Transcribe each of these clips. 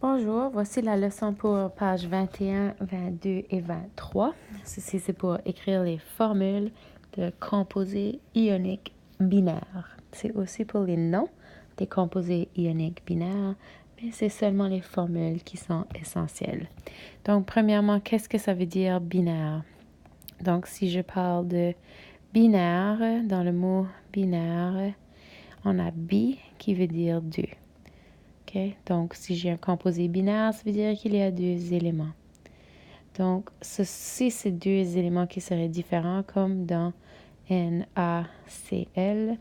Bonjour, voici la leçon pour pages 21, 22 et 23. Ceci, c'est pour écrire les formules de composés ioniques binaires. C'est aussi pour les noms des composés ioniques binaires, mais c'est seulement les formules qui sont essentielles. Donc, premièrement, qu'est-ce que ça veut dire binaire? Donc, si je parle de binaire, dans le mot binaire, on a bi qui veut dire deux. Okay? Donc, si j'ai un composé binaire, ça veut dire qu'il y a deux éléments. Donc, ceci, c'est deux éléments qui seraient différents, comme dans NaCl,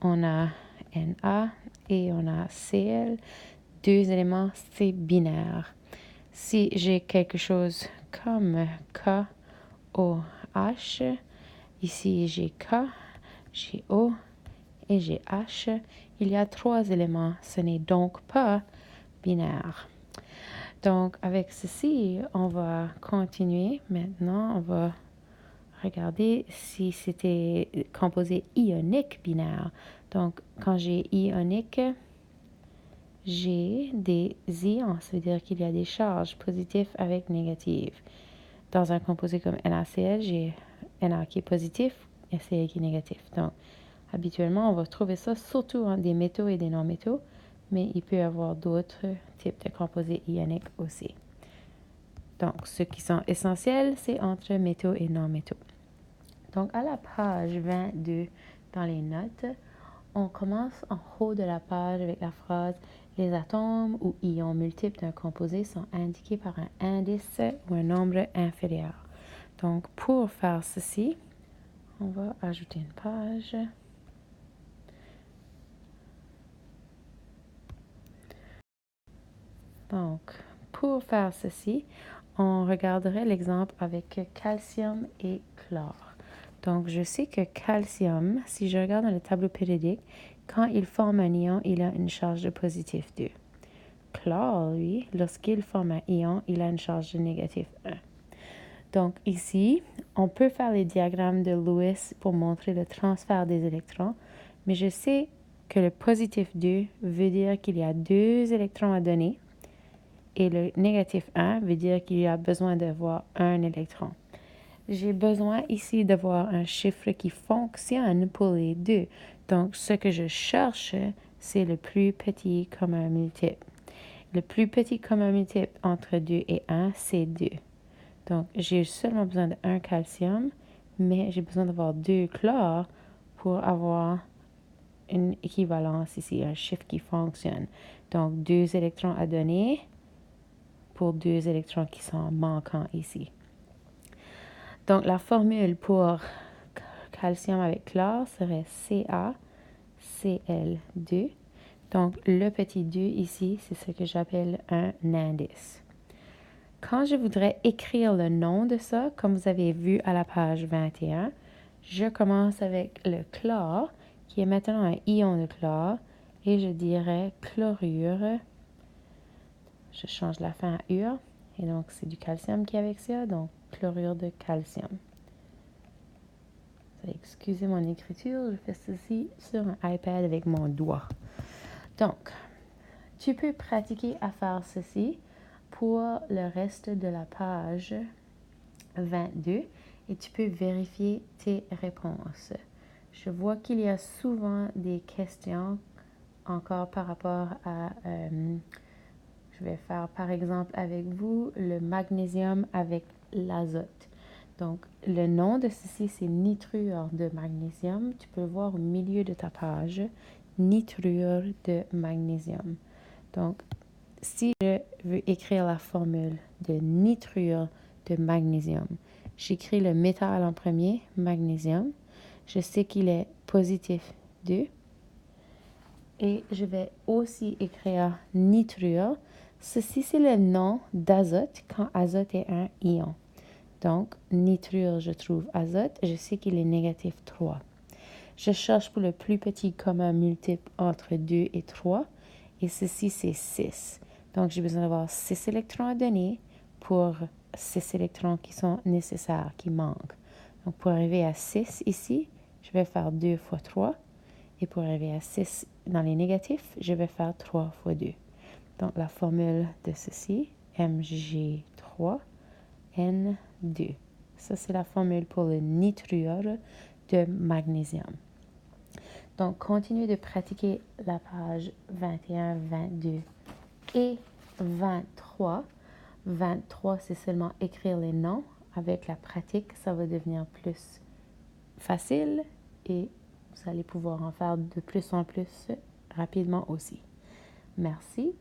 on a Na et on a Cl. Deux éléments, c'est binaire. Si j'ai quelque chose comme KOH, ici j'ai K, j'ai O et j'ai H, il y a trois éléments. Ce n'est donc pas binaire. Donc, avec ceci, on va continuer. Maintenant, on va regarder si c'était composé ionique binaire. Donc, quand j'ai ionique, j'ai des ions. Ça veut dire qu'il y a des charges positives avec négatives. Dans un composé comme NaCl, j'ai Na qui est positif et Cl qui est négatif. Donc, habituellement, on va trouver ça surtout en des métaux et des non-métaux, mais il peut y avoir d'autres types de composés ioniques aussi. Donc, ceux qui sont essentiels, c'est entre métaux et non-métaux. Donc, à la page 22 dans les notes, on commence en haut de la page avec la phrase « Les atomes ou ions multiples d'un composé sont indiqués par un indice ou un nombre inférieur. » Donc, pour faire ceci, on va ajouter une page. Donc, pour faire ceci, on regarderait l'exemple avec calcium et chlore. Donc, je sais que calcium, si je regarde dans le tableau périodique, quand il forme un ion, il a une charge de positif 2. Chlore, lui, lorsqu'il forme un ion, il a une charge de négatif 1. Donc, ici, on peut faire les diagrammes de Lewis pour montrer le transfert des électrons, mais je sais que le positif 2 veut dire qu'il y a deux électrons à donner, et le négatif 1 veut dire qu'il y a besoin d'avoir un électron. J'ai besoin ici d'avoir un chiffre qui fonctionne pour les deux. Donc, ce que je cherche, c'est le plus petit commun multiple. Le plus petit commun multiple entre 2 et 1, c'est 2. Donc, j'ai seulement besoin d'un calcium, mais j'ai besoin d'avoir deux chlores pour avoir une équivalence ici, un chiffre qui fonctionne. Donc, deux électrons à donner pour deux électrons qui sont manquants ici. Donc, la formule pour calcium avec chlore serait CaCl2. Donc, le petit 2 ici, c'est ce que j'appelle un indice. Quand je voudrais écrire le nom de ça, comme vous avez vu à la page 21, je commence avec le chlore, qui est maintenant un ion de chlore, et je dirais chlorure. Je change la fin à ure, et donc c'est du calcium qui est avec ça, donc chlorure de calcium. Excusez mon écriture, je fais ceci sur un iPad avec mon doigt. Donc, tu peux pratiquer à faire ceci pour le reste de la page 22 et tu peux vérifier tes réponses. Je vois qu'il y a souvent des questions encore par rapport à... je vais faire par exemple avec vous le magnésium avec l'azote. Donc, le nom de ceci, c'est nitrure de magnésium. Tu peux le voir au milieu de ta page, nitrure de magnésium. Donc, si je veux écrire la formule de nitrure de magnésium, j'écris le métal en premier, magnésium. Je sais qu'il est positif 2. Et je vais aussi écrire nitrure. Ceci, c'est le nom d'azote quand azote est un ion. Donc, nitrure, je trouve azote. Je sais qu'il est négatif 3. Je cherche pour le plus petit commun multiple entre 2 et 3. Et ceci, c'est 6. Donc, j'ai besoin d'avoir 6 électrons à donner pour 6 électrons qui sont nécessaires, qui manquent. Donc, pour arriver à 6 ici, je vais faire 2 fois 3. Et pour arriver à 6 dans les négatifs, je vais faire 3 fois 2. Donc, la formule de ceci, Mg3N2. Ça, c'est la formule pour le nitrure de magnésium. Donc, continuez de pratiquer la page 21, 22 et 23. 23, c'est seulement écrire les noms. Avec la pratique, ça va devenir plus facile et vous allez pouvoir en faire de plus en plus rapidement aussi. Merci.